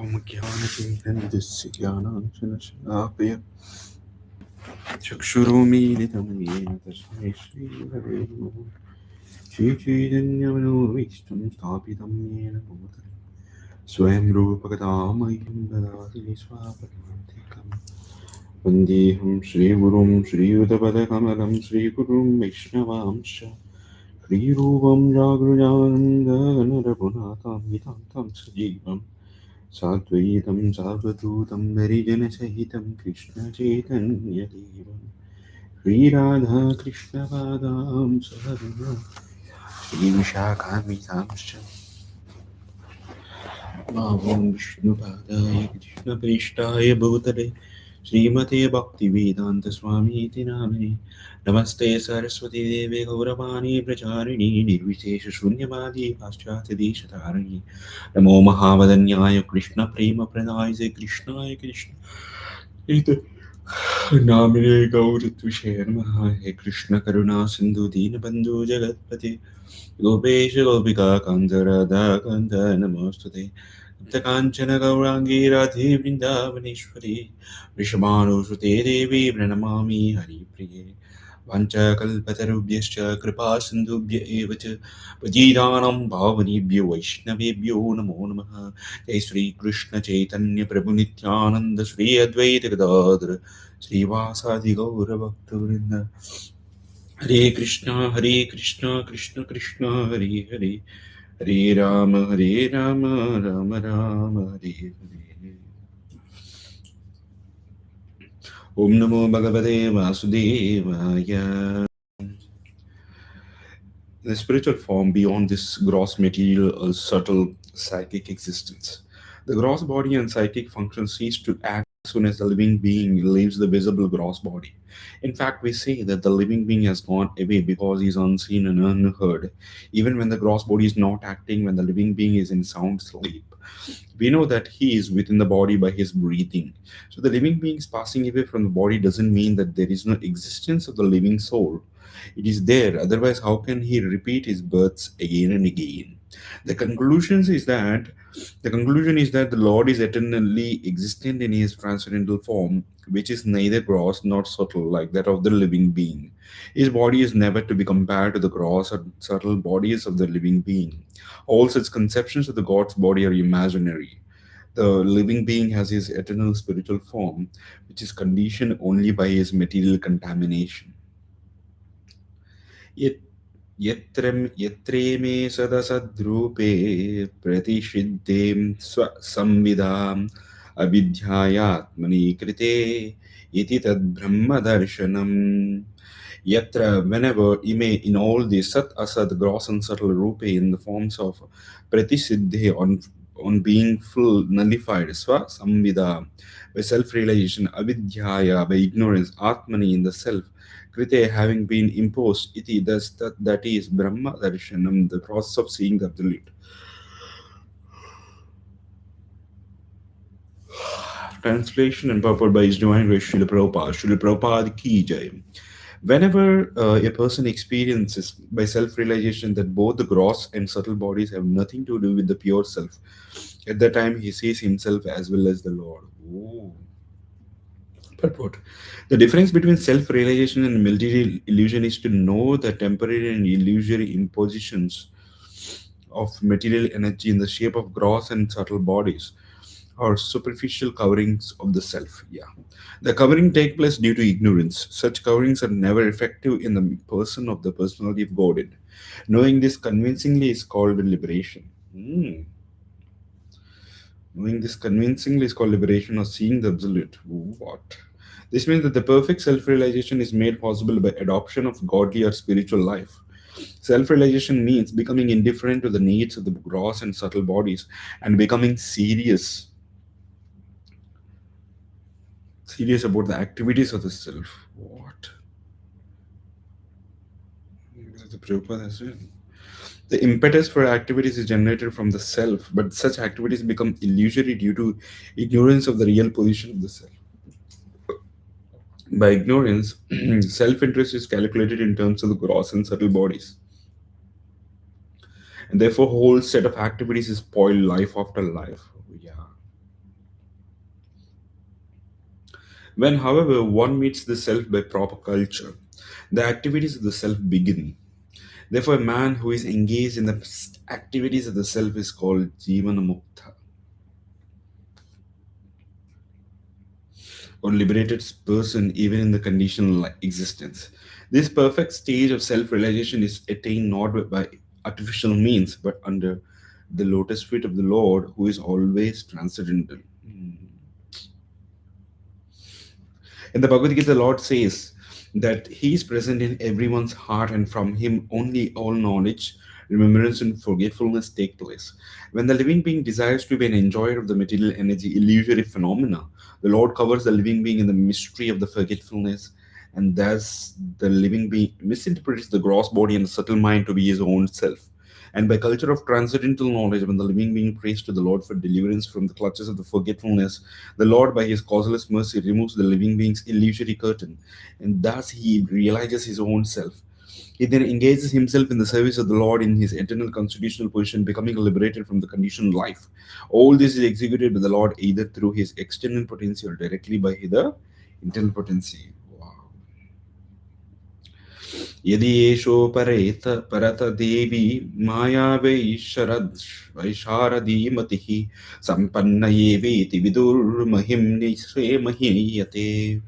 Om Jnana Jnana Chakshurumilitam Yena Tasmai Shri Gurave Namaः Shri Chaitanya Vishtam Sthapitam Yena Bhutale Swayam Rupakadamayam Dadasi Swapadantikam Vandeham Shri Gurum Shri Udapadakamalam Shri Gurum Vaishnavamsha Shri Rupam Jagrujanam Gaganapunatam Vitantam Sajivam Satvaitam Sarvadhutam Harijanasahitam Krishna Chaitanya Devam Shri Radha Krishna Padam Sarvadam Shri Vishakamitamsha Namo Vishnu Padaya Krishna Prishtaya Bhutale Srimate Bhakti Vedanta Swami Iti Namane Namaste Saraswati Deve Gauravani Pracharini Nirvishesha Shunyavadi Paschati Deshatarani Namo Mahavadanyaya Krishna Prema Pranaya Krishnaya Krishna Namine Gauratvishaya Namaha He Krishna Karuna Sindhu Dinabandhu Jagatpate Gopesha Gopika Kandarada Kanda Namostute Kanchana Gaurangi Radhe Vrindavaneshwari Vrishabhanu Sute Devi Pranamami Hari Priye Vancha Kalpatarubhyascha Kripa Sindhubhya Evacha Pajidanam Bhavanibhyo Vaishnavibhyo Namo Namaha Jai Sri Krishna Chaitanya Prabhu Nityananda Sri Advaita Gadadhara Srivasadi Gaura Bhakta Hare Krishna, Krishna Krishna, Hare Hare, Hare Rama, Rama Rama, Hare Hare. Om Namo Bhagavate Vasudevaya. The spiritual form beyond this gross material or subtle psychic existence. The gross body and psychic function cease to act as soon as the living being leaves the visible gross body. In fact, we say that the living being has gone away because he is unseen and unheard. Even when the gross body is not acting, when the living being is in sound sleep, we know that he is within the body by his breathing. So the living being is passing away from the body doesn't mean that there is no existence of the living soul. It is there, otherwise, how can he repeat his births again and again? The conclusion is that the Lord is eternally existent in his transcendental form, which is neither gross nor subtle like that of the living being. His body is never to be compared to the gross or subtle bodies of the living being. All such conceptions of the God's body are imaginary. The living being has his eternal spiritual form, which is conditioned only by his material contamination. Yet यत्रे मे सदसद्रूपे प्रतिषिद्धें संविदाम् अविद्यायात्मनि कृते इति तद्ब्रह्मदर्शनम्. Yatra, whenever in all the sat asad gross and subtle rupe in the forms of pratisiddhe on being full nullified swa samvida by self-realization, avidyaya by ignorance, atmani in the self, krite having been imposed, iti thus that is brahma darshanam, the process of seeing the absolute. Translation and purport by His Divine Grace Srila Prabhupada. Srila Prabhupada ki jai. Whenever a person experiences by self-realization that both the gross and subtle bodies have nothing to do with the pure self, at that time he sees himself as well as the Lord. Oh. Purport. The difference between self-realization and material illusion is to know the temporary and illusory impositions of material energy in the shape of gross and subtle bodies or superficial coverings of the self. Yeah. The covering take place due to ignorance. Such coverings are never effective in the person of the personality of Godhead. Knowing this convincingly is called liberation. Knowing this convincingly is called liberation or seeing the absolute. What? This means that the perfect self-realization is made possible by adoption of godly or spiritual life. Self-realization means becoming indifferent to the needs of the gross and subtle bodies and becoming serious about the activities of the self. What? The Prabhupada has said. The impetus for activities is generated from the self, but such activities become illusory due to ignorance of the real position of the self. By ignorance, self-interest is calculated in terms of the gross and subtle bodies. And therefore, whole set of activities is spoiled life after life. Yeah. When, however, one meets the self by proper culture, the activities of the self begin. Therefore, a man who is engaged in the activities of the self is called Jivana Mukta, or liberated person, even in the conditional existence. This perfect stage of self realization is attained not by artificial means, but under the lotus feet of the Lord, who is always transcendental. In the Bhagavad Gita, the Lord says that He is present in everyone's heart, and from Him only all knowledge, remembrance, and forgetfulness take place. When the living being desires to be an enjoyer of the material energy, illusory phenomena, the Lord covers the living being in the mystery of the forgetfulness, and thus the living being misinterprets the gross body and the subtle mind to be his own self. And by culture of transcendental knowledge, when the living being prays to the Lord for deliverance from the clutches of the forgetfulness, the Lord, by his causeless mercy, removes the living being's illusory curtain, and thus he realizes his own self. He then engages himself in the service of the Lord in his eternal constitutional position, becoming liberated from the conditioned life. All this is executed by the Lord either through his external potency or directly by the internal potency. Wow. यदि एषोपरेत परत देवी माया वैशारदी मतिः सम्पन्न एवेति विदुर्महिं निःस्वे महीयते.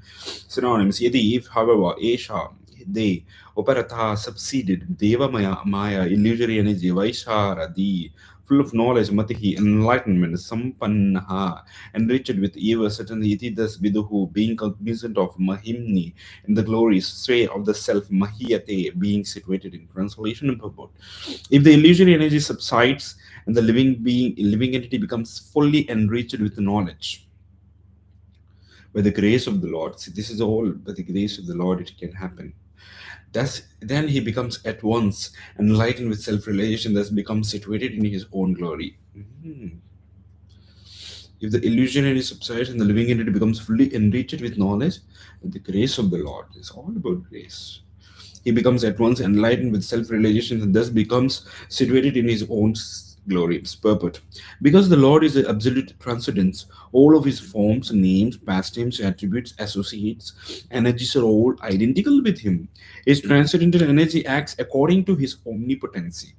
Synonyms: Yadi, if, however, Esha, they, Uparata, succeeded, Deva Maya, illusory energy, Vaisharadi, full of knowledge, Matihi, enlightenment, Sampannaha, enriched with Eva, certainly Iti, thus Viduhu, being cognizant of Mahimni, in the glories, sway of the self, Mahiyate, being situated in translation and purport. If the illusory energy subsides and the living entity becomes fully enriched with knowledge, by the grace of the Lord, see, this is all by the grace of the Lord it can happen. Thus, then he becomes at once enlightened with self realization, thus becomes situated in his own glory. Mhm. If the illusionary subsides and the living entity becomes fully enriched with knowledge, the grace of the Lord is all about grace. He becomes at once enlightened with self realization and thus becomes situated in his own glory, his purport. Because the Lord is the absolute transcendence, all of his forms, names, pastimes, attributes, associates, energies are all identical with him. His transcendental energy acts according to his omnipotency.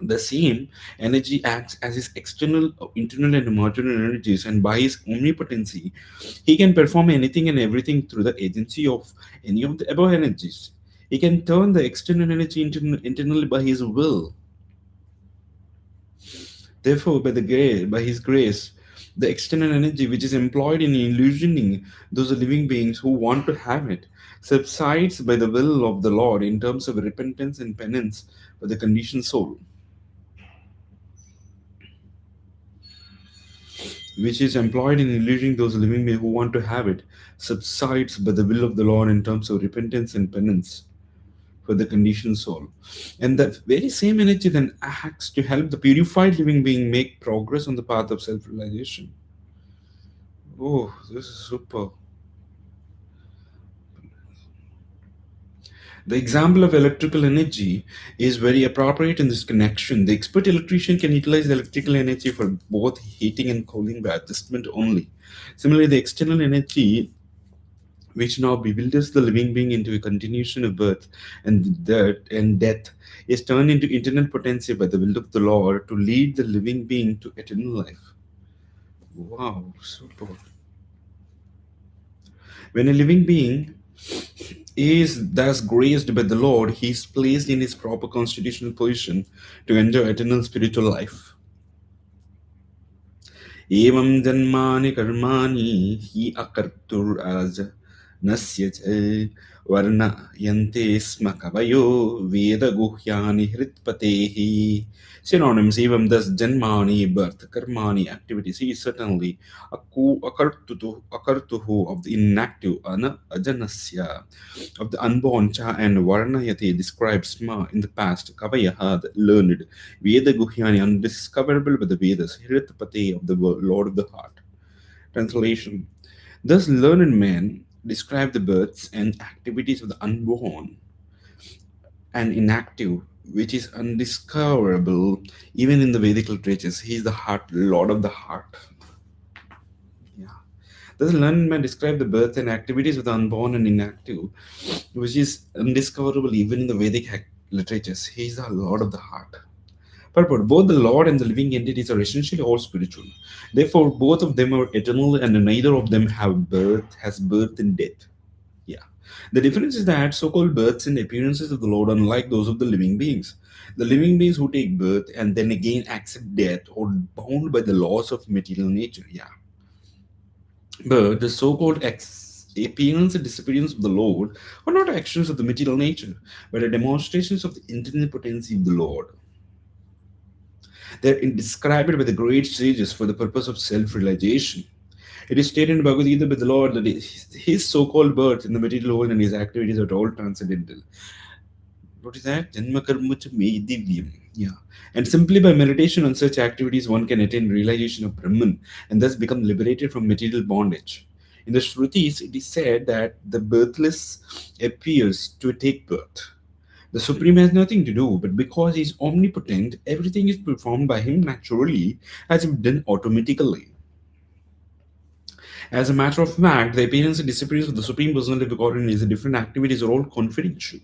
The same energy acts as his external, internal, and marginal energies, and by his omnipotency, he can perform anything and everything through the agency of any of the above energies. He can turn the external energy internally by his will. Therefore, by his grace, the external energy which is employed in illusioning those living beings who want to have it subsides by the will of the Lord in terms of repentance and penance for the conditioned soul, which is employed in illusioning those living beings who want to have it, subsides by the will of the Lord in terms of repentance and penance for the conditioned soul. And that very same energy then acts to help the purified living being make progress on the path of self realization. Oh, this is super. The example of electrical energy is very appropriate in this connection. The expert electrician can utilize the electrical energy for both heating and cooling by adjustment only. Similarly, the external energy which now bewilders the living being into a continuation of birth and death, is turned into internal potency by the will of the Lord to lead the living being to eternal life. Wow, super. When a living being is thus graced by the Lord, he is placed in his proper constitutional position to enjoy eternal spiritual life. एवं जन्मानि कर्माणि हि अकर्तुराज नस्य च वर्णयन्ते स्म कवयो वेदगुह्यानि हृत्पतेः. Synonyms: evam, thus janmani, birth, karmani, activities. He is certainly akartuhu of the inactive, ajanasya of the unborn, cha and varnayati describes sma in the past, kavayaha the learned, Veda Guhyani undiscoverable by the Vedas, Hiritapati of the Lord of the Heart. Translation: Thus learned men describe the births and activities of the unborn and inactive, which is undiscoverable even in the Vedic literatures. He is the heart, Lord of the Heart. Yeah. Thus, learned man describe the birth and activities of the unborn and inactive, which is undiscoverable even in the Vedic literatures. He is the Lord of the heart. Purport. Both the Lord and the living entities are essentially all spiritual. Therefore, both of them are eternal, and neither of them has birth and death. Yeah. The difference is that so-called births and appearances of the Lord, unlike those of the living beings. The living beings who take birth and then again accept death are bound by the laws of material nature. Yeah. But the so-called appearance and disappearance of the Lord are not actions of the material nature, but are demonstrations of the internal potency of the Lord. They're described by the great sages for the purpose of self-realization. It is stated in Bhagavad Gita by the Lord that his so-called birth in the material world and his activities are all transcendental. What is that? Janma karma cha me divyam. Yeah. And simply by meditation on such activities, one can attain realization of Brahman and thus become liberated from material bondage. In the Shrutis, it is said that the birthless appears to take birth. The Supreme has nothing to do, but because he is omnipotent, everything is performed by him naturally, as if done automatically. As a matter of fact, the appearance and disappearance of the Supreme Personality of God and his different activities are all confidential,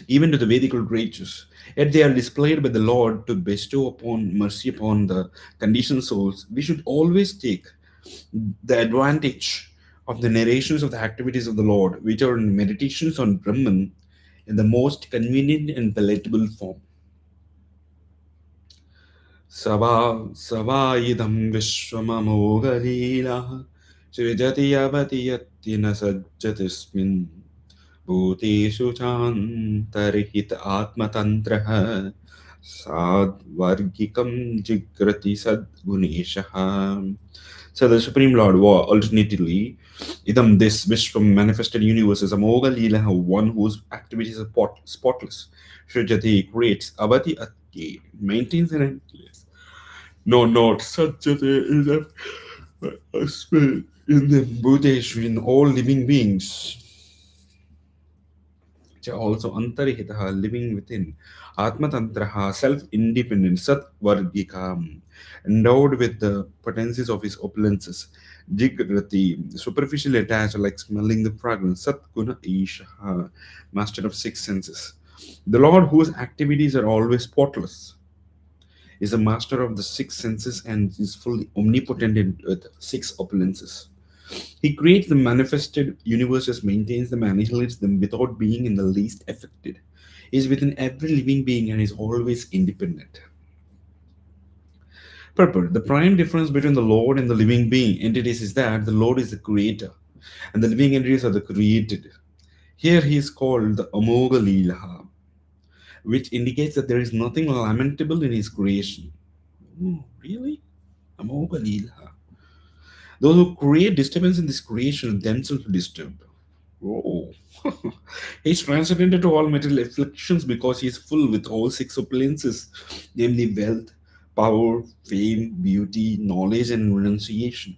even to the Vedic literatures. Yet they are displayed by the Lord to bestow upon mercy upon the conditioned souls. We should always take the advantage of the narrations of the activities of the Lord, which are meditations on Brahman, in the most convenient and palatable form. Sava Savaidam Vishwamamogaleela Srijati Yavati Yatina Sajjatismin Bhuteshu Chantarihita Atmatantraha Sadvargikam Jigrati Sadguneshaha. So the Supreme Lord was alternatively Idam, this Vishwam manifested universe is Amoga Leela, one whose activities are spotless. Srijati creates, Avati Ati maintains and emptiness. No, not Sajjati is a spirit in the Bhuteshu, in all living beings. Also antarihitaha, living within, atmatantraha, self-independent, satvargikam, endowed with the potencies of his opulences, jigrati, superficially attached like smelling the fragrance, satguna ishaha, master of six senses. The Lord whose activities are always spotless is a master of the six senses and is fully omnipotent with six opulences. He creates the manifested universes, maintains them, annihilates them without being in the least affected. He is within every living being and is always independent. Purport. The prime difference between the Lord and the living being entities is that the Lord is the creator and the living entities are the created. Here he is called the Amoga Leelaha, which indicates that there is nothing lamentable in his creation. Oh, really? Amoga Leelaha. Those who create disturbance in this creation themselves disturb. Oh. He is transcendented to all material afflictions because he is full with all six opulences, namely wealth, power, fame, beauty, knowledge, and renunciation.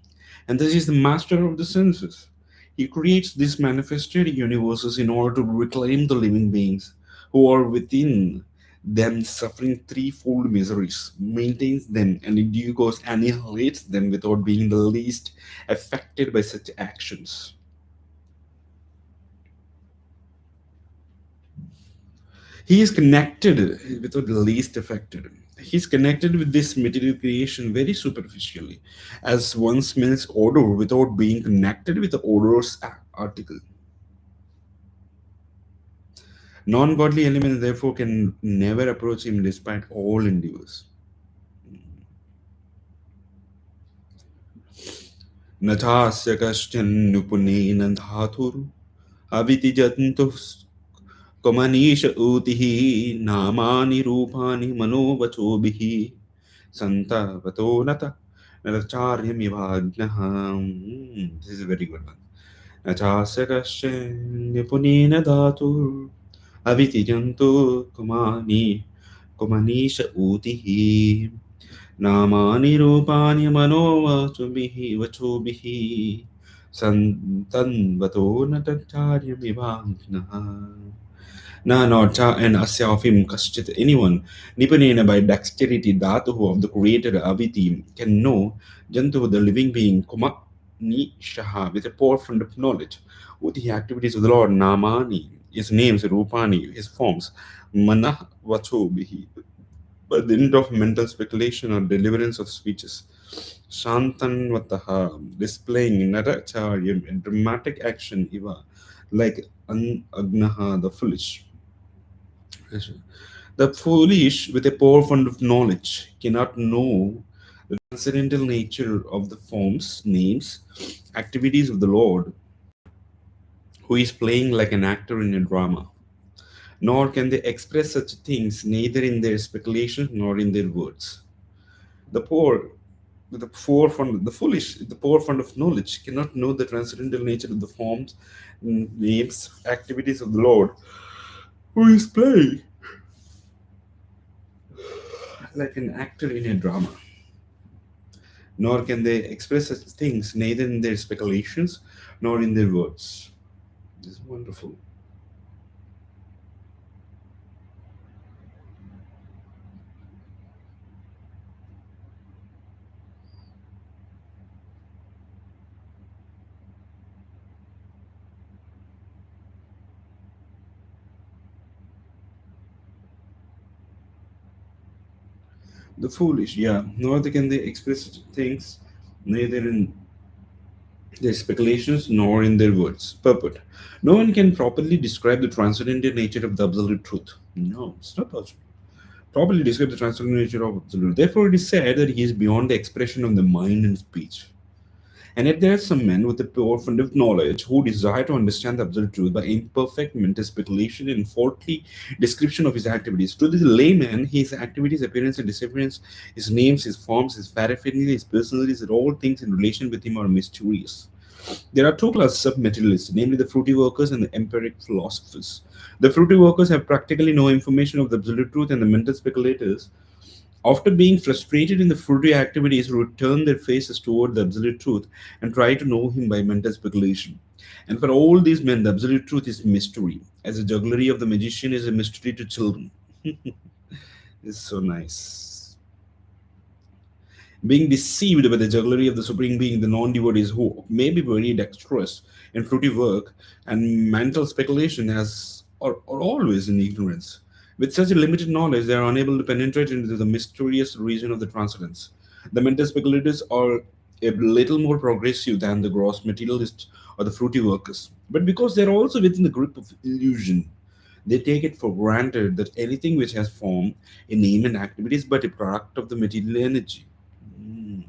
And thus he is the master of the senses. He creates these manifested universes in order to reclaim the living beings who are within them suffering threefold miseries, maintains them, and in due course annihilates them without being the least affected by such actions. He is connected without the least affected. He's connected with this material creation very superficially, as one smells odor without being connected with the odorous article. Non godly elements, therefore, can never approach him despite all endeavors. Natasya kashchan nupunen dhatur aviti jantus Kamanish utihi namani rupani manovachobihi santa vatonata natacharyam ivagnaha. This is a very good one. Nachasakasya nipunina dhatur aviti jantu kumanisha utihi namani rupani manovachobihi santan vatonata charyam ivagnaha. Na nota and asya of him kaschit anyone, Nipanena by dexterity dhatuhu of the creator Aviti can know Jantu the living being Kuma Ni Shaha with a forefront of knowledge. With the activities of the Lord Namani, his names Rupani, his forms, Manah Vato Bihi, by the end of mental speculation or deliverance of speeches. Shantan Vataha, displaying Naracharyam in dramatic action, Iva, like Agnaha, the foolish. The foolish, with a poor fund of knowledge, cannot know the transcendental nature of the forms, names, activities of the Lord, who is playing like an actor in a drama. Nor can they express such things neither in their speculations nor in their words. The poor, the foolish, the poor fund of knowledge cannot know the transcendental nature of the forms, names, activities of the Lord, who is playing like an actor in a drama. Nor can they express such things neither in their speculations nor in their words. This is wonderful. The foolish, yeah, nor can they express such things neither in their speculations nor in their words. Purport. No one can properly describe the transcendental nature of the absolute truth. No, it's not possible. Properly describe the transcendental nature of absolute. Therefore, it is said that he is beyond the expression of the mind and speech. And yet there are some men with a pure fund of knowledge who desire to understand the absolute truth by imperfect mental speculation and faulty description of his activities. To the layman, his activities, appearance, and disappearance, his names, his forms, his paraphernalia, his personalities, and all things in relation with him are mysterious. There are two classes of materialists, namely the fruity workers and the empiric philosophers. The fruity workers have practically no information of the absolute truth, and the mental speculators, after being frustrated in the fruity activities, return their faces toward the absolute truth and try to know him by mental speculation. And for all these men, the absolute truth is mystery, as the jugglery of the magician is a mystery to children. It's so nice. Being deceived by the jugglery of the Supreme Being, the non devotees who may be very dexterous in fruity work and mental speculation are always in ignorance. With such a limited knowledge, they are unable to penetrate into the mysterious region of the transcendence. The mental speculators are a little more progressive than the gross materialists or the fruity workers. But because they are also within the grip of illusion, they take it for granted that anything which has form, a name, and activity is but a product of the material energy. Mm.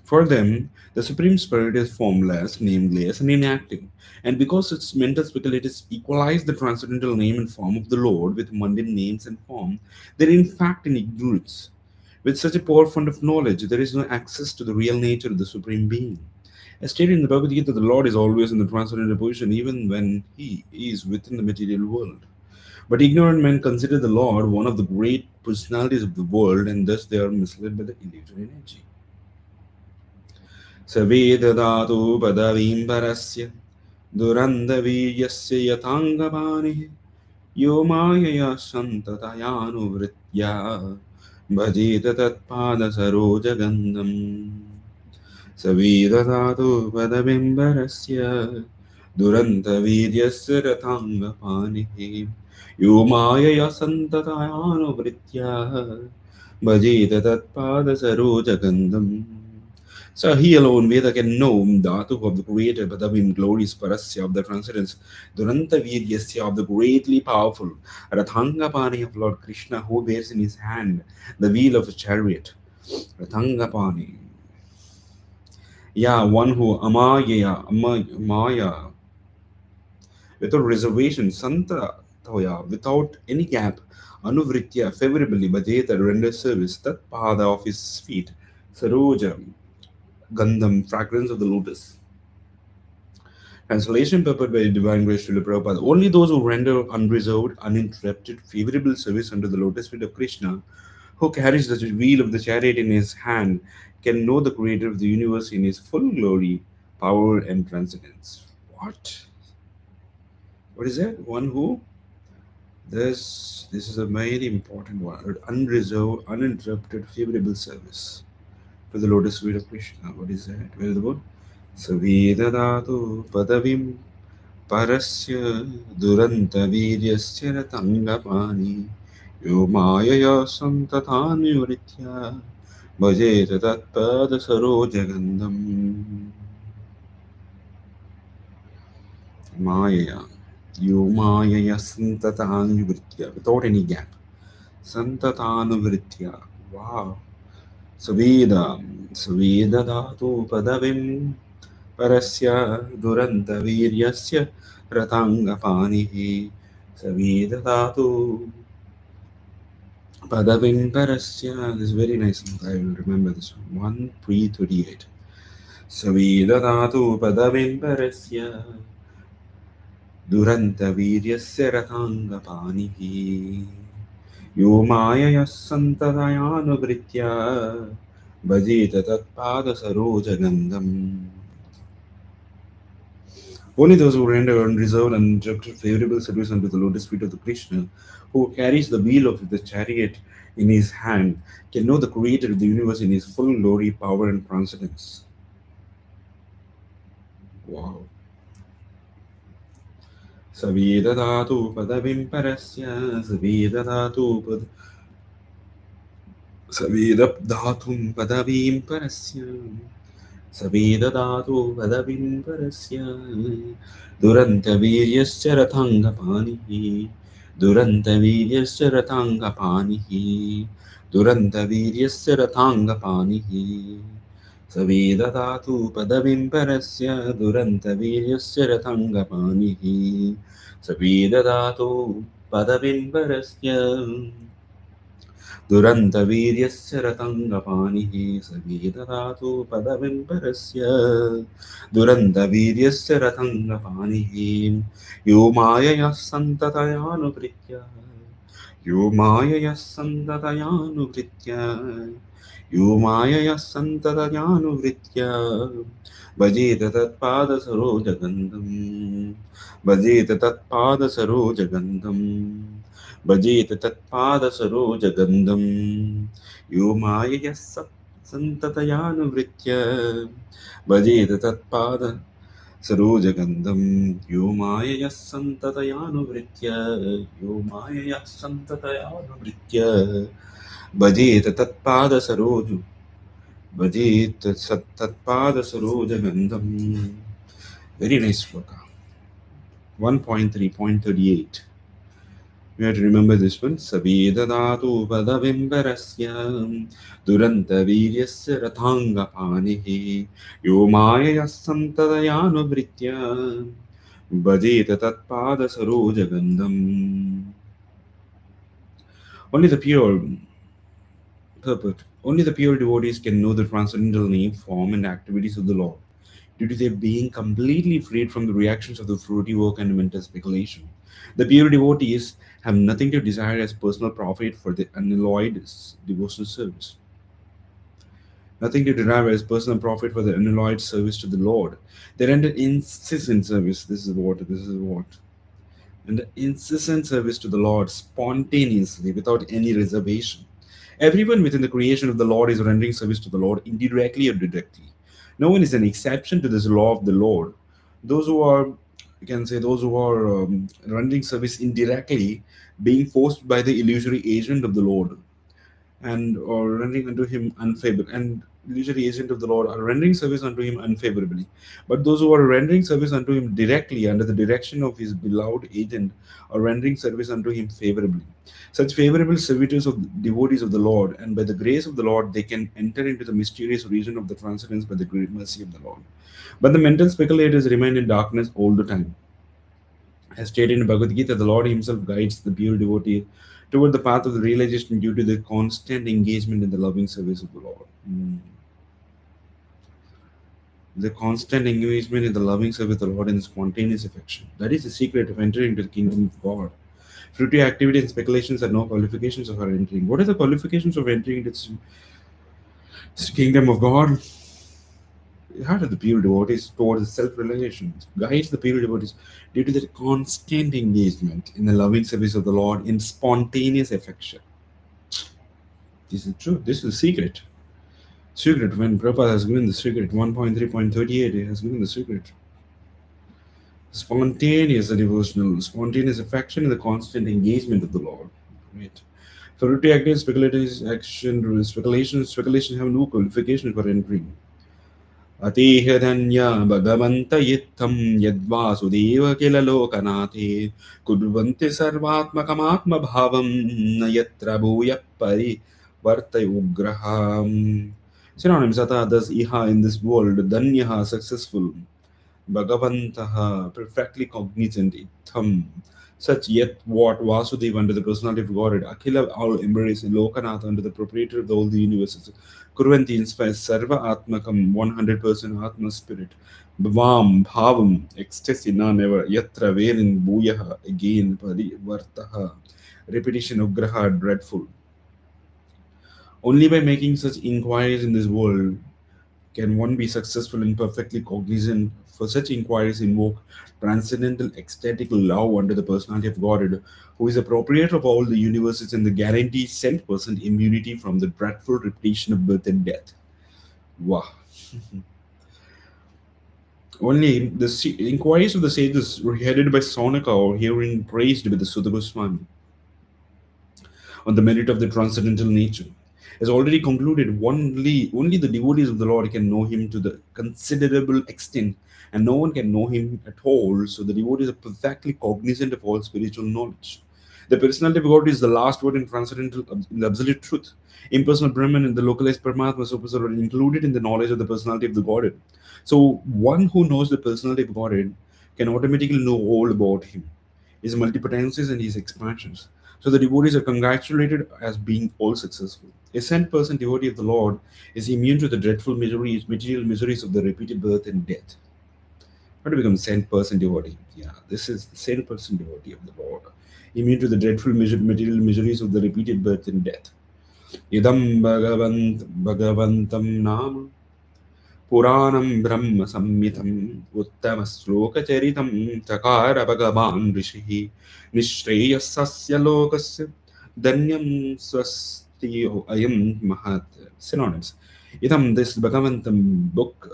For them, the Supreme Spirit is formless, nameless, and inactive. And because its mental speculators equalize the transcendental name and form of the Lord with mundane names and form, they're in fact in ignorance. With such a poor fund of knowledge, there is no access to the real nature of the Supreme Being. As stated in the Bhagavad Gita, the Lord is always in the transcendental position even when he is within the material world. But ignorant men consider the Lord one of the great personalities of the world, and thus they are misled by the illusory energy. स वेदधातु पदवीं परस्य दुरन्दवीर्यस्य यथाङ्गपाणिः यो मायया सन्ततयानुवृत्त्या भजेत तत्पादसरोजगन्धम् स वेदधातु पदवीं परस्य दुरन्तवीर्यस्य रथाङ्गपाणिः यो मायया सन्ततयानुवृत्त्या भजेत तत्पादसरोजगन्धम्. So he alone, Veda can know Dhatu of the creator, Badavim glories Parasya of the transcendence, Duranta Viryasya of the greatly powerful, Rathangapani of Lord Krishna, who bears in his hand the wheel of a chariot. Rathangapani. Yeah, one who Maya, without reservation, Santa Toya, without any gap, Anuvritya, favorably, Bhajeta renders service, that pada of his feet, Saroja, Gandham, fragrance of the lotus. Translation purport by Divine Grace Srila Prabhupada. Only those who render unreserved, uninterrupted, favorable service under the lotus feet of Krishna, who carries the wheel of the chariot in his hand, can know the creator of the universe in his full glory, power, and transcendence. What? What is that? One who? This is a very important one. Unreserved, uninterrupted, favorable service to the lotus feet of Krishna. What is that? Where is the word? Savedadatu padavim parasya duranta viryasya ratangapani yo mayaya santatanyuritya bhajeta tatpada sarojagandam Maya. Yo Mayaya Santatanuvritya. Without any gap. Santatanuvritya. Wow. Saveda. Saveda Dhatu Padavim Parasya Duranta Viryasya Ratanga Panihi. Saveda Dhatu Padavim Parasya. This is very nice. I will remember this one. 338. Saveda Dhatu Padavim Parasya Durantavirya Ratanga Panihi Yo Maya Santayanubritya Bhajita Tatpada Saroja Gandam. Only those who render unreserved and uninterrupted favorable service unto the lotus feet of the Krishna, who carries the wheel of the chariot in his hand, can know the creator of the universe in his full glory, power, and transcendence. Wow. Savedadatu padavim parasya savedadatu Savedadhatum padavim parasya Savedadhatu padavim parasya Duranta viryasya ratanga panihi Duranta viryasya ratanga panihi Duranta viryasya ratanga panihi Savedadhatu padavim parasya Duranta viryasya ratanga panihi Savedadhatu padavim parasya Durantaviryasya ratangapanihi savidadatu padavimparasya Durantaviryasya ratangapanihi Yo mayaya santatayanu Yo mayaya santatayanu Yo mayaya santatayanu Bhajita tatpada sarojagandam Bhajita tatpada sarojagandam Bhajeta tatpada saroja gandham Yo mayaya santatayanu vritya Bhajeta tatpada saroja gandham Yo mayaya santatayanu vritya Yo mayaya santatayanu vritya Bhajeta tatpada saroja Bhajeta tatpada saroja gandham. Very nice sloka. 1.3.38. We have to remember this one. Savedadatu padavimbarasya Duranta viryasya rathanga panihi Yo mayaya santadayanu vritya Bhajeta tatpada saroja gandham. Only the pure Only the pure devotees can know the transcendental name, form, and activities of the Lord, due to their being completely freed from the reactions of the fruity work and mental speculation. The pure devotees have nothing to desire as personal profit for the unalloyed devotional service. Nothing to derive as personal profit for the unalloyed service to the Lord. They render incessant service. This is what. And incessant service to the Lord spontaneously without any reservation. Everyone within the creation of the Lord is rendering service to the Lord indirectly or directly. No one is an exception to this law of the Lord. Those who are, you can say, those who are rendering service indirectly, being forced by the illusory agent of the Lord, and or rendering unto him unfavorably, and illusory agent of the Lord are rendering service unto him unfavorably. But those who are rendering service unto him directly under the direction of his beloved agent are rendering service unto him favorably. Such favorable servitors of devotees of the Lord, and by the grace of the Lord, they can enter into the mysterious region of the transcendence by the great mercy of the Lord. But the mental speculators remain in darkness all the time. As stated in Bhagavad Gita, the Lord Himself guides the pure devotee toward the path of the realization due to the constant engagement in the loving service of the Lord. The constant engagement in the loving service of the Lord and the spontaneous affection. That is the secret of entering into the kingdom of God. Fruity activity and speculations are no qualifications of our entering. What are the qualifications of entering into this kingdom of God? The heart of the pure devotees towards self-realization guides the pure devotees due to their constant engagement in the loving service of the Lord in spontaneous affection. This is true. This is the secret. Secret. When Prabhupada has given the secret, 1.3.38, he has given the secret. Spontaneous devotional, spontaneous affection and the constant engagement of the Lord. Right. For it to act as speculation have no qualification for entering. अतीह धन्य भगवन्त इत्थं यद्वासुदेव किल लोकनाथे कुर्वन्ति सर्वात्मकमात्मभावं न यत्र भूयः परिवर्तय उग्रहम्. Synonyms are others iha in this world, danyaha successful, Bhagavantaha perfectly cognizant, itham such yet what Vasudeva under the personality of Godhead, Akhila all embrace, and Lokanath under the proprietor of the all the universes, Kurvanti inspires Sarva Atmakam 100% Atma spirit, Bhavam Bhavam ecstasy na never Yatra wherein Bhuyaha again Parivartaha repetition of Graha dreadful. Only by making such inquiries in this world can one be successful and perfectly cognizant? For such inquiries invoke transcendental ecstatic love under the personality of Godhead, who is the proprietor of all the universes and the guarantee 100% immunity from the dreadful repetition of birth and death. Wow. Only the inquiries of the sages were headed by Sonaka or hearing praised by the Sutta Goswami on the merit of the transcendental nature. As already concluded, only the devotees of the Lord can know him to the considerable extent, and no one can know him at all. So the devotees are perfectly cognizant of all spiritual knowledge. The personality of God is the last word in transcendental, in the absolute truth. Impersonal Brahman and the localized Paramatma Sopas are included in the knowledge of the personality of the Godhead. So one who knows the personality of Godhead can automatically know all about him, his multipotencies and his expansions. So the devotees are congratulated as being all successful. A sent person devotee of the Lord is immune to the dreadful miseries, material miseries of the repeated birth and death. How to become sent person devotee? Yeah, this is the sent person devotee of the Lord, immune to the dreadful material miseries of the repeated birth and death. Idam Bhagavantam Nam Puranam Brahma Samhitam Uttama Sloka Charitam Chakara Bhagavan Rishihi Nishreyasasya Lokasya Danyam Swasti Ayam Mahat. Synonyms. Idam, this Bhagavantam book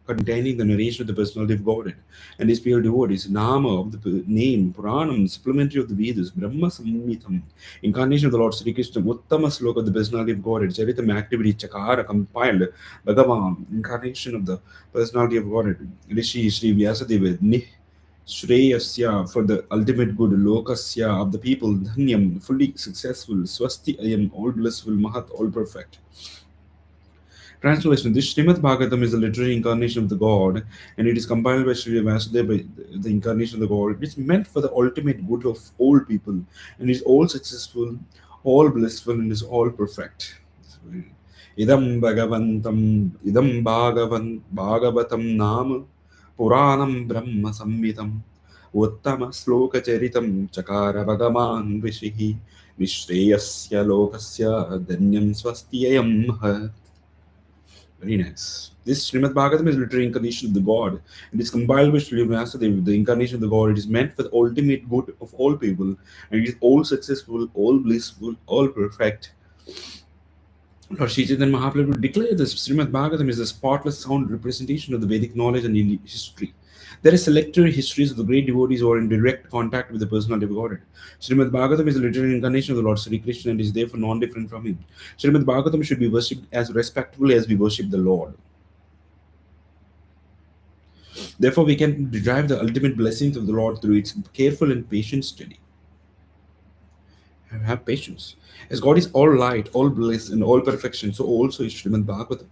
containing the narration of the personality of Godhead and his pure devotees, Nama of the name, Puranam, supplementary of the Vedas, Brahma Samhitam, incarnation of the Lord Sri Krishna, Uttama Sloka of the personality of Godhead, Charitam activity, Chakara, compiled, Bhagavan, incarnation of the personality of Godhead, Rishi Sri Vyasadeva, Shreyasya for the ultimate good, Lokasya of the people, Dhanyam, fully successful, Swasti Ayam, all blissful, Mahat, all perfect. Translation. This Srimad Bhagavatam is a literary incarnation of the God, and it is compiled by Sri Vasudeva, the incarnation of the God. It is meant for the ultimate good of all people, and is all successful, all blissful, and is all perfect. Bhagavatam Nama Puranam Brahma Samhitam Uttama Sloka Charitam Chakara Bhagavan Vishihi Nishreyasya Lokasya Danyam Swastiyayam. Very nice. This Srimad Bhagavatam is literary incarnation of the God. It is compiled by Sri Vyasadeva, the incarnation of the God. It is meant for the ultimate good of all people, and it is all successful, all blissful, all perfect. Lord Sri Chaitanya Mahaprabhu declared that Srimad Bhagavatam is a spotless sound representation of the Vedic knowledge and history. There are selected histories of the great devotees who are in direct contact with the personality of Godhead. Srimad Bhagavatam is a literary incarnation of the Lord Sri Krishna and is therefore non-different from him. Srimad Bhagavatam should be worshipped as respectfully as we worship the Lord. Therefore, we can derive the ultimate blessings of the Lord through its careful and patient study. Have patience. As God is all light, all bliss, and all perfection, so also is Srimad Bhagavatam.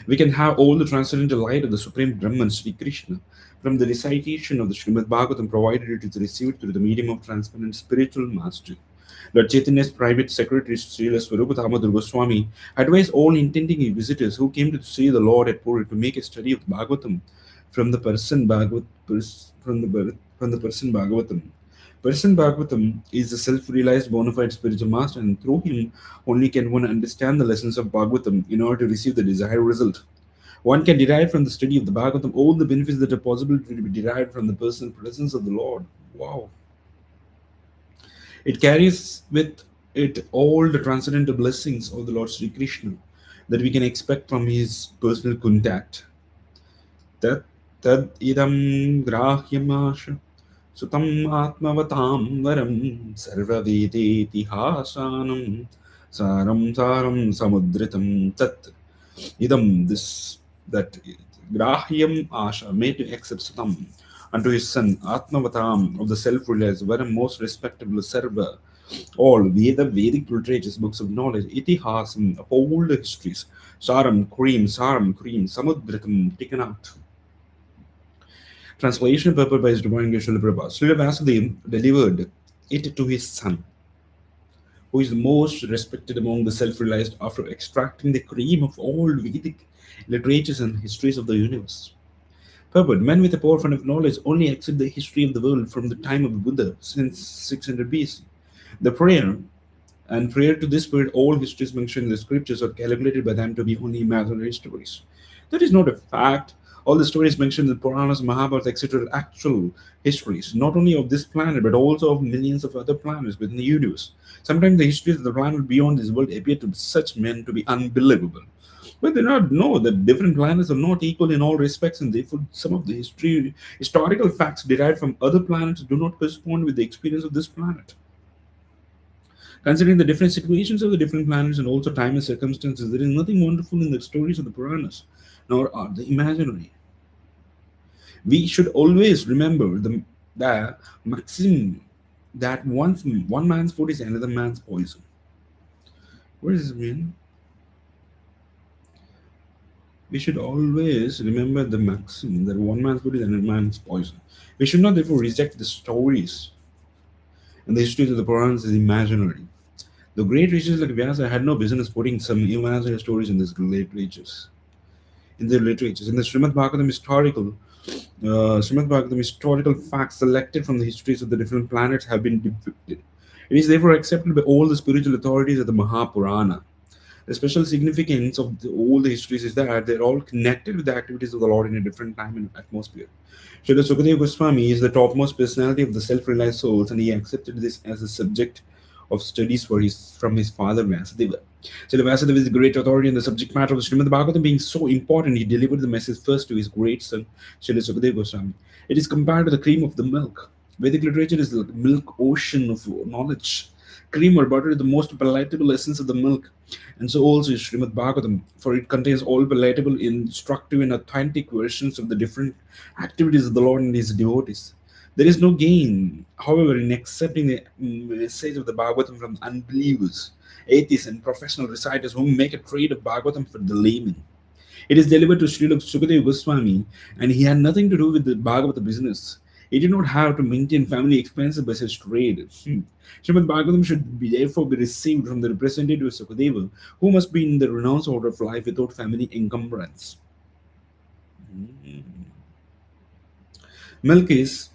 We can have all the transcendental light of the Supreme Brahman, Sri Krishna, from the recitation of the Srimad Bhagavatam, provided it is received through the medium of transparent spiritual mastery. Lord Chaitanya's private secretary, Srila Swarupa Damodar Goswami, advised all intending visitors who came to see the Lord at Puri to make a study of Bhagavatam from the person Bhagavatam. Person Bhagavatam is a self-realized bona fide spiritual master, and through him only can one understand the lessons of Bhagavatam in order to receive the desired result. One can derive from the study of the Bhagavatam all the benefits that are possible to be derived from the personal presence of the Lord. Wow. It carries with it all the transcendental blessings of the Lord Sri Krishna that we can expect from his personal contact. Tat tad idam grahyamasha sutam atmavatam varam sarvavedeti hasanam saram saram samudritam tat idam, this, that grahyam asha, made to accept sutam unto his son atmavatam of the self-realized varam, most respectable server, all Vedic literatures, books of knowledge, itihasam, of all the histories, saram cream, samudritam, taken out. Translation purport by His Divine Grace Srila Prabhupada. Srila Vasudev delivered it to his son, who is the most respected among the self-realized, after extracting the cream of all Vedic literatures and histories of the universe. Purport: men with a poor fund of knowledge only accept the history of the world from the time of the Buddha, since 600 BC. The prayer to this spirit, all histories mentioned in the scriptures are calculated by them to be only imaginary stories. That is not a fact. All the stories mentioned in the Puranas, Mahabharata, etc., are actual histories, not only of this planet, but also of millions of other planets within the universe. Sometimes the histories of the planet beyond this world appear to such men to be unbelievable. But they not know that different planets are not equal in all respects, and therefore some of the historical facts derived from other planets do not correspond with the experience of this planet. Considering the different situations of the different planets and also time and circumstances, there is nothing wonderful in the stories of the Puranas, nor are they imaginary. We should always remember the maxim that one man's food is another man's poison. What does this mean? We should always remember the maxim that one man's food is another man's poison. We should not therefore reject the stories and the histories of the Puranas as imaginary. The great riches like Vyasa had no business putting some imaginary stories in these literatures. In their literatures, in the Srimad Bhagavatam historical facts selected from the histories of the different planets have been depicted. It is therefore accepted by all the spiritual authorities of the Mahapurana. The special significance of all the histories is that they're all connected with the activities of the Lord in a different time and atmosphere. Srila Sukadeva Goswami is the topmost personality of the self-realized souls, and he accepted this as a subject of studies from his father Vyasadeva. Srila Vyasadeva is the great authority on the subject matter of the Srimad Bhagavatam. Being so important, he delivered the message first to his great son, Srila Sukadeva Goswami. It is compared to the cream of the milk. Vedic literature is the milk ocean of knowledge. Cream or butter is the most palatable essence of the milk, and so also is Srimad Bhagavatam, for it contains all palatable, instructive, and authentic versions of the different activities of the Lord and His devotees. There is no gain, however, in accepting the message of the Bhagavatam from unbelievers, atheists, and professional reciters who make a trade of Bhagavatam for the layman. It is delivered to Srila Sukadeva Goswami, and he had nothing to do with the Bhagavata business. He did not have to maintain family expenses by such trade. Srimad Bhagavatam should therefore be received from the representative of Sukadeva, who must be in the renounced order of life without family encumbrance. Hmm. Milk is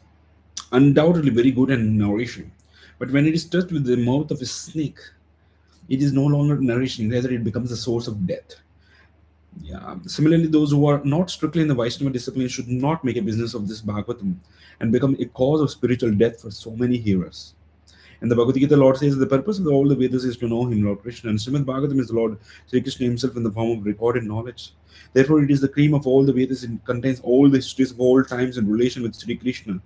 undoubtedly very good and nourishing, but when it is touched with the mouth of a snake, it is no longer nourishing, rather, it becomes a source of death. Yeah. Similarly, those who are not strictly in the Vaishnava discipline should not make a business of this Bhagavatam and become a cause of spiritual death for so many hearers. In the Bhagavad Gita, the Lord says the purpose of all the Vedas is to know Him, Lord Krishna, and Srimad Bhagavatam is the Lord Sri Krishna Himself in the form of recorded knowledge. Therefore, it is the cream of all the Vedas. It contains all the histories of all times in relation with Sri Krishna.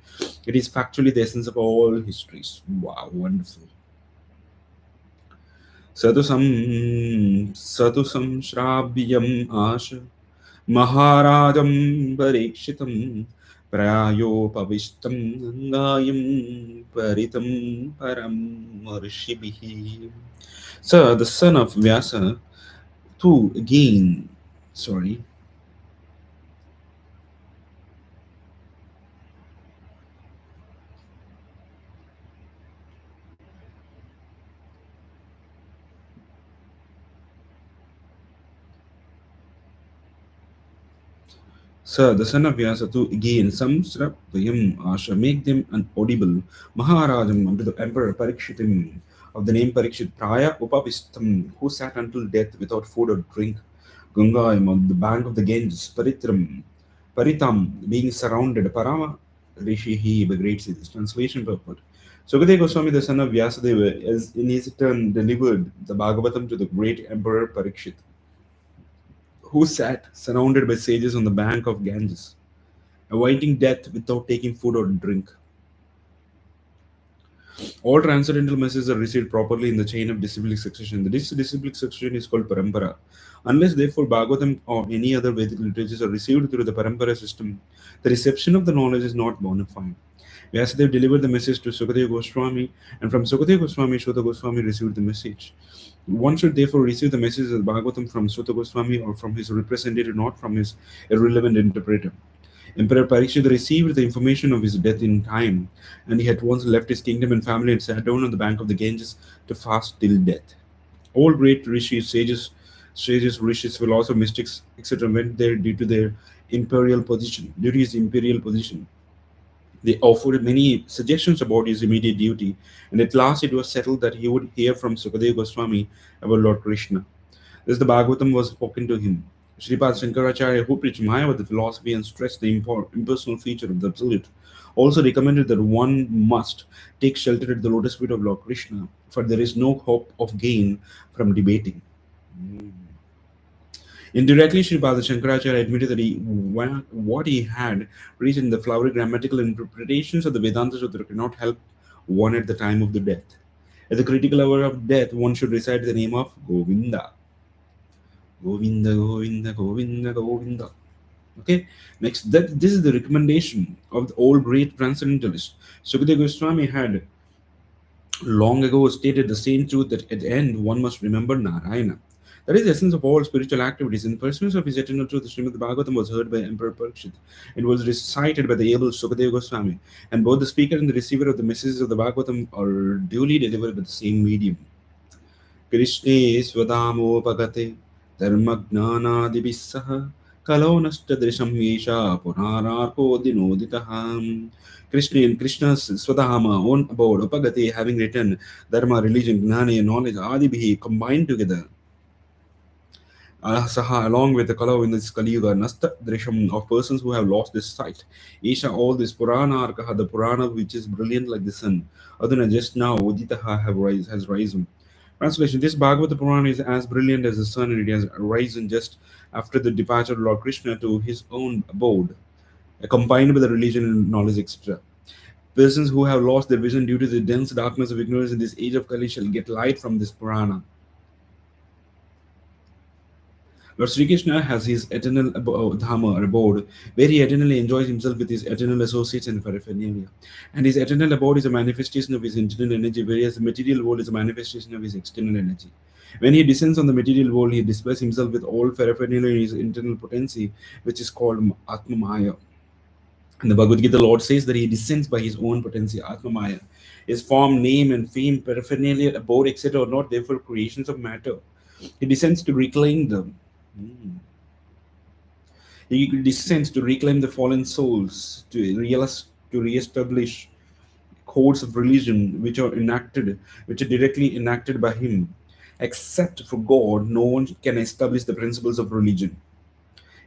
It is factually the essence of all histories. Wow, wonderful. सतु श्राव्यम आश महाराजं परीक्षितं प्रायोपविष्टं गंगायं परितं परं ऋषिभिः. So the son of Vyasa to gain, sorry, Sir, the son of Vyasa, to gain Samsrapayam Asha, make them inaudible. Maharajam, unto the emperor Parikshitim, of the name Parikshit, Praya Upavistam, who sat until death without food or drink. Ganga on the bank of the Ganges, Paritam, being surrounded, Parama Rishi he, the great sages. Translation purport. Sukadeva Goswami, the son of Vyasadeva, is in his turn delivered the Bhagavatam to the great emperor Parikshit, who sat surrounded by sages on the bank of Ganges, awaiting death without taking food or drink. All transcendental messages are received properly in the chain of disciplic succession. This disciplic succession is called parampara. Unless, therefore, Bhagavatam or any other Vedic literatures are received through the parampara system, the reception of the knowledge is not bona fide. Vyasadeva delivered the message to Sukadeva Goswami, and from Sukadeva Goswami, Shuddha Goswami received the message. One should therefore receive the message of Bhagavatam from Sutta Goswami or from his representative, not from his irrelevant interpreter. Emperor Parikshit received the information of his death in time, and he at once left his kingdom and family and sat down on the bank of the Ganges to fast till death. All great rishis, sages, rishis, philosophers, mystics, etc., went there due to their imperial position, due to his imperial position. They offered many suggestions about his immediate duty, and at last it was settled that he would hear from Sukadeva Goswami about Lord Krishna. Thus the Bhagavatam was spoken to him. Sripad Shankaracharya, who preached Maya with the philosophy and stressed the impersonal feature of the Absolute, also recommended that one must take shelter at the lotus feet of Lord Krishna, for there is no hope of gain from debating. Indirectly, Sripad Shankaracharya admitted that what he had reached in the flowery grammatical interpretations of the Vedanta Sutra cannot help one at the time of the death. At the critical hour of death, one should recite the name of Govinda. Govinda, Govinda, Govinda, Govinda. Okay, next, that this is the recommendation of the all great transcendentalists. Sukadeva Goswami had long ago stated the same truth that at the end one must remember Narayana. That is the essence of all spiritual activities. In pursuance of his eternal truth, Srimad Bhagavatam was heard by Emperor Parikshit. It was recited by the able Sukadeva Goswami, and both the speaker and the receiver of the messages of the Bhagavatam are duly delivered by the same medium. Krishne Swadamopagate Dharmajnanadibis saha Kalo Nashtadrisham Yesha Purarako Dinoditaham. Krishna and Krishna's Swadhama, own abode, Upagate, having written Dharma, religion, Gnana, and knowledge, Adibhi, combined together. Saha, along with the Kala in this Kali Yuga, Nasta Drisham, of persons who have lost this sight. Isha, all this Purana Arkaha, the Purana which is brilliant like the sun. Aduna, just now, Uditaha has risen. Translation: this Bhagavata Purana is as brilliant as the sun, and it has arisen just after the departure of Lord Krishna to his own abode, combined with the religion and knowledge, etc. Persons who have lost their vision due to the dense darkness of ignorance in this age of Kali shall get light from this Purana. Lord Sri Krishna has his eternal Dhamma or abode, where he eternally enjoys himself with his eternal associates and paraphernalia. And his eternal abode is a manifestation of his internal energy, whereas the material world is a manifestation of his external energy. When he descends on the material world, he displays himself with all paraphernalia in his internal potency, which is called Atma Maya. In the Bhagavad Gita, the Lord says that he descends by his own potency, Atma Maya. His form, name, and fame, paraphernalia, abode, etc., are not therefore creations of matter. He descends to reclaim them. He descends to reclaim the fallen souls, to re-establish codes of religion which are directly enacted by him. Except for God, no one can establish the principles of religion.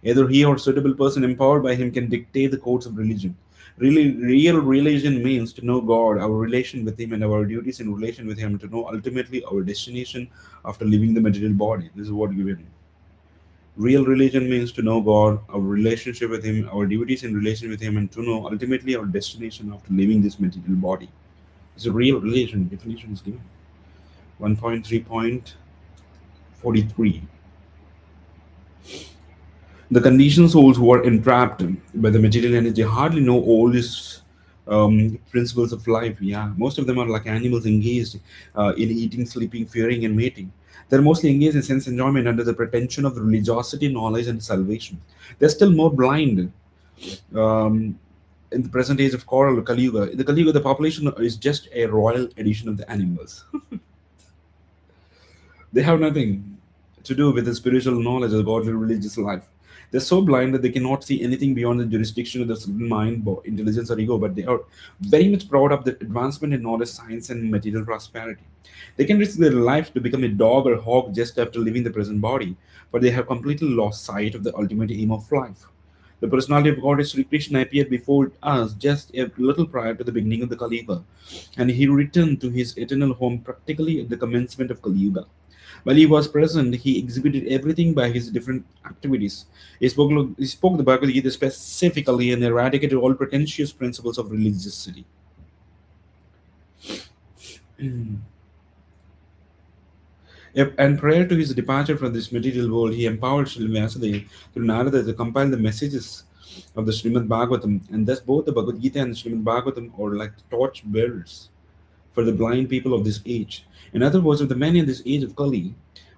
Either he or suitable person empowered by him can dictate the codes of religion. Really, real religion means to know God, our relation with him, and our duties in relation with him, to know ultimately our destination after leaving the material body. This is what given. Real religion means to know God, our relationship with Him, our duties in relation with Him, and to know ultimately our destination after leaving this material body. It's a real religion. Definition is given. 1.3.43. The conditioned souls who are entrapped by the material energy hardly know all these principles of life. Yeah, most of them are like animals engaged in eating, sleeping, fearing, and mating. They're mostly engaged in sense enjoyment under the pretension of religiosity, knowledge, and salvation. They're still more blind um, in the present age of Coral Kali Yuga. In the Kali Yuga, the population is just a royal edition of the animals. They have nothing to do with the spiritual knowledge or godly religious life. They're so blind that they cannot see anything beyond the jurisdiction of the certain mind, intelligence, or ego, but they are very much proud of the advancement in knowledge, science, and material prosperity. They can risk their life to become a dog or hawk just after leaving the present body, but they have completely lost sight of the ultimate aim of life. The personality of God, Sri Krishna, appeared before us just a little prior to the beginning of the Kali Yuga, and he returned to his eternal home practically at the commencement of Kali Yuga. While he was present, he exhibited everything by his different activities. He spoke the Bhagavad Gita specifically and eradicated all pretentious principles of religiosity. Yep, and prior to his departure from this material world, he empowered Sri Vyasadeva through Narada to compile the messages of the Srimad Bhagavatam, and thus both the Bhagavad Gita and the Srimad Bhagavatam are like torch bearers for the blind people of this age. In other words, if the men in this age of Kali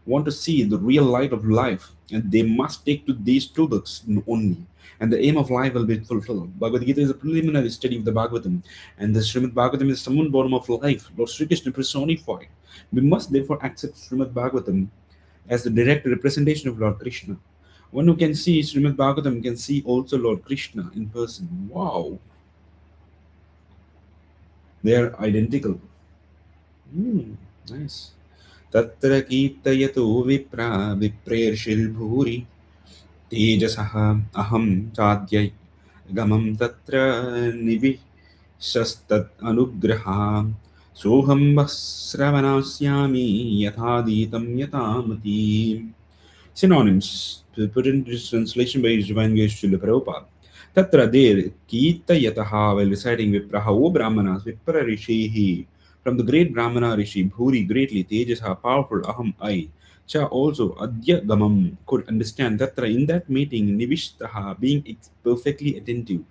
want to see the real light of life, and they must take to these two books only, and the aim of life will be fulfilled. Bhagavad Gita is a preliminary study of the Bhagavatam, and the Srimad Bhagavatam is someone bottom of life, Lord Sri Krishna personified. We must therefore accept Srimad Bhagavatam as the direct representation of Lord Krishna. One who can see Srimad Bhagavatam can see also Lord Krishna in person. Wow, they are identical. Nice. तत्र कीर्तयतो विप्रा विप्रेर्षिर्भूरि तेजसः अहं चाद्य गमं तत्र निविशस्तत् अनुग्रहान् सोऽहं वः श्रवणास्यामि यथादीतं यथामति. Synonyms put in this translation by His Divine Grace Srila Prabhupada. Tatra there Kirtayataha while reciting Vipraha, O Brahmanas, Vipra Rishihi. From the great Brahmana Rishi, Bhuri greatly, Tejasaha powerful, Aham I. Cha also Adya Gamam could understand Tatra in that meeting, Nivishtaha being perfectly attentive.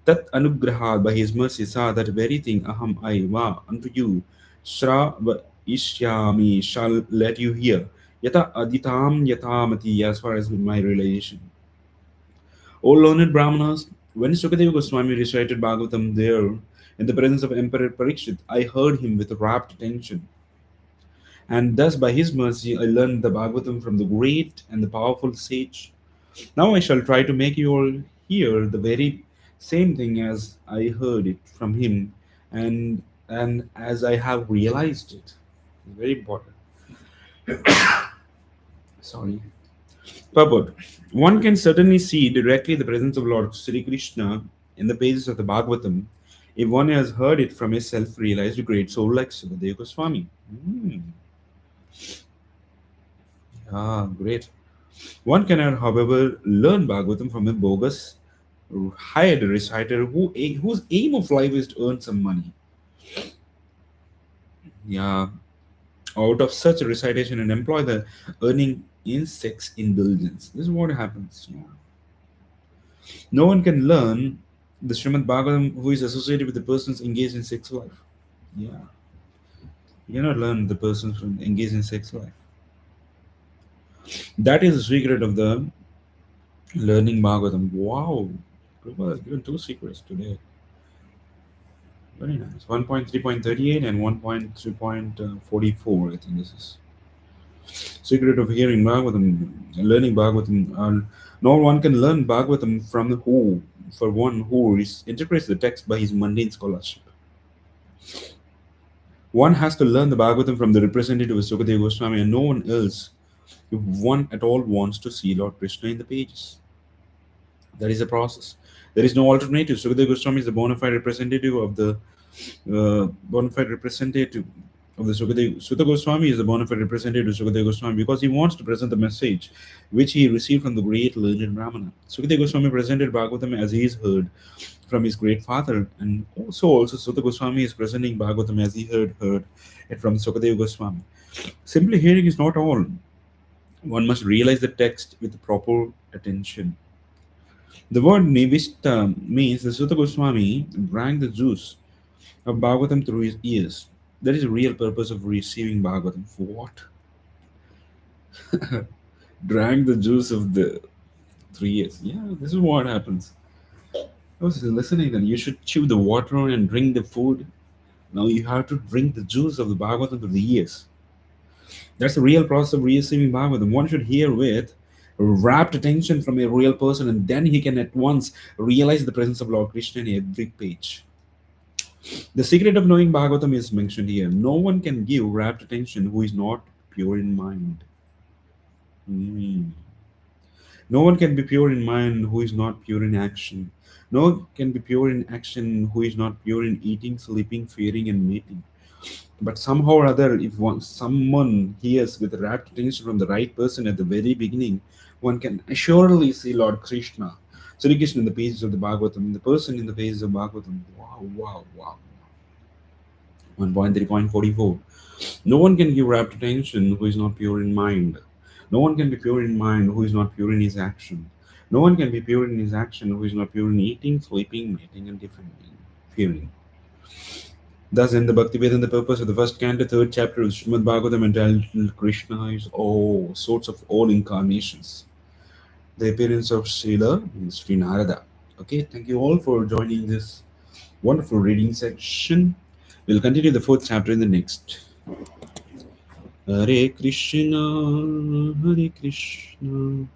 Tat Anugraha by his mercy saw that very thing, Aham I, Va, unto you, Shra Ishyami shall let you hear. Yata aditam yatamati, as far as my realization. O learned Brahmanas, when Sukadeva Goswami recited Bhagavatam there, in the presence of Emperor Parikshit, I heard him with rapt attention. And thus, by his mercy, I learned the Bhagavatam from the great and the powerful sage. Now I shall try to make you all hear the very same thing as I heard it from him, and as I have realized it. Very important. Sorry. Purport. One can certainly see directly the presence of Lord Sri Krishna in the pages of the Bhagavatam if one has heard it from a self realized great soul like Sukadeva Goswami. Great. One cannot, however, learn Bhagavatam from a bogus, hired reciter whose aim of life is to earn some money. Yeah, out of such a recitation and employ the earning in sex indulgence. This is what happens. Yeah. No one can learn the Srimad Bhagavatam who is associated with the persons engaged in sex life. Yeah. You cannot learn the persons from engaged in sex life. That is the secret of the learning Bhagavatam. Wow. Prabhupada has given two secrets today. Very nice. 1.3.38 and 1.3.44. I think this is. Secret of hearing Bhagavatam, learning Bhagavatam. No one can learn Bhagavatam from who, for one who interprets the text by his mundane scholarship. One has to learn the Bhagavatam from the representative of Sukadeva Goswami and no one else if one at all wants to see Lord Krishna in the pages. That is a process. There is no alternative. Sukadeva Goswami is the bona fide representative of the Sukadeva. Sutta Goswami is the bona fide representative of Sukadeva Goswami because he wants to present the message which he received from the great learned Brahmana. Sukadeva Goswami presented Bhagavatam as he is heard from his great father, and also Sutta Goswami is presenting Bhagavatam as he heard it from Sukadeva Goswami. Simply hearing is not all. One must realize the text with proper attention. The word Nivishta means that Sutta Goswami drank the juice of Bhagavatam through his ears. That is the real purpose of receiving Bhagavatam. What? Drank the juice of the 3 years. Yeah, this is what happens. I was listening that you should chew the water and drink the food. Now you have to drink the juice of the Bhagavatam through the ears. That's the real process of receiving Bhagavatam. One should hear with rapt attention from a real person, and then he can at once realize the presence of Lord Krishna in every page. The secret of knowing Bhagavatam is mentioned here. No one can give rapt attention who is not pure in mind. Hmm. No one can be pure in mind who is not pure in action. No one can be pure in action who is not pure in eating, sleeping, fearing, and mating. But somehow or other, if someone hears with rapt attention from the right person at the very beginning, one can assuredly see Lord Krishna, Sri Krishna in the pages of the Bhagavatam, the person in the pages of Bhagavatam. Wow, wow, wow. 1.3.44. No one can give rapt attention who is not pure in mind. No one can be pure in mind who is not pure in his action. No one can be pure in his action who is not pure in eating, sleeping, mating, and defending, fearing. Thus, in the Bhaktivedanta, the purpose of the first canto, third chapter of Srimad Bhagavatam entitled Krishna is all sorts of all incarnations. The appearance of Srila Sri Narada. Okay, thank you all for joining this wonderful reading section. We'll continue the fourth chapter in the next. Hare Krishna, Hare Krishna,